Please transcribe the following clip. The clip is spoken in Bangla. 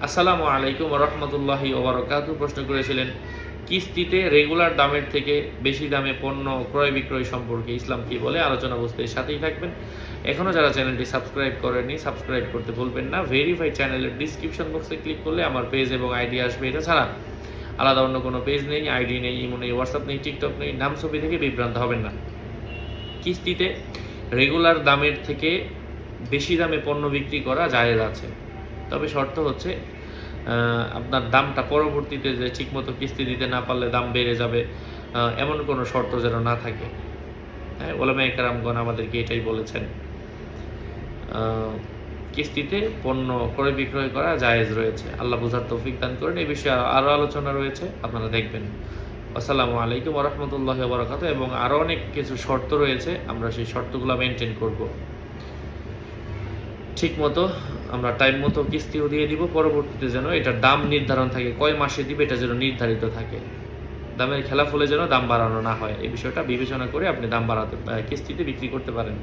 আসসালামু আলাইকুম রহমতুল্লাহি ওবরাকাতু। প্রশ্ন করেছিলেন কিস্তিতে রেগুলার দামের থেকে বেশি দামে পণ্য ক্রয় বিক্রয় সম্পর্কে ইসলাম কি বলে। আলোচনা বুঝতে সাথেই থাকবেন। এখনও যারা চ্যানেলটি সাবস্ক্রাইব করেননি সাবস্ক্রাইব করতে ভুলবেন না। ভেরিফাই চ্যানেলের ডিসক্রিপশন বক্সে ক্লিক করলে আমার পেজ এবং আইডি আসবে। এটা ছাড়া আলাদা অন্য কোনো পেজ নেই, আইডি নেই, ইমো নেই, হোয়াটসঅ্যাপ নেই, টিকটক নেই। নাম ছবি থেকে বিভ্রান্ত হবেন না। কিস্তিতে রেগুলার দামের থেকে বেশি দামে পণ্য বিক্রি করা জায়েজ আছে, তবে শর্ত হচ্ছে আপনার দামটা পরবর্তীতে যে ঠিকমতো কিস্তি দিতে না পারলে দাম বেড়ে যাবে, এমন কোনো শর্ত যেন না থাকে। হ্যাঁ, ওলামায়ে কেরামগণ আমাদেরকে এটাই বলেছেন। কিস্তিতে পণ্য ক্রয় বিক্রয় করা জায়েজ রয়েছে। আল্লাহ বুঝার তৌফিক দান করেন। এই বিষয়ে আরও আলোচনা রয়েছে, আপনারা দেখবেন। আসসালামু আলাইকুম ওয়া রাহমাতুল্লাহি ওয়া বারাকাতুহু। এবং আরও অনেক কিছু শর্ত রয়েছে, আমরা সেই শর্তগুলো মেনটেন করব। ঠিক মতো আমরা টাইম মতো কিস্তিও দিয়ে দিব, পরবর্তীতে যেন এটার দাম নির্ধারণ থাকে, কয় মাসে দিবে এটা যেন নির্ধারিত থাকে। দামের খেলাফলে যেন দাম বাড়ানো না হয়, এই বিষয়টা বিবেচনা করে আপনি দাম বাড়াতে কিস্তিতে বিক্রি করতে পারেন।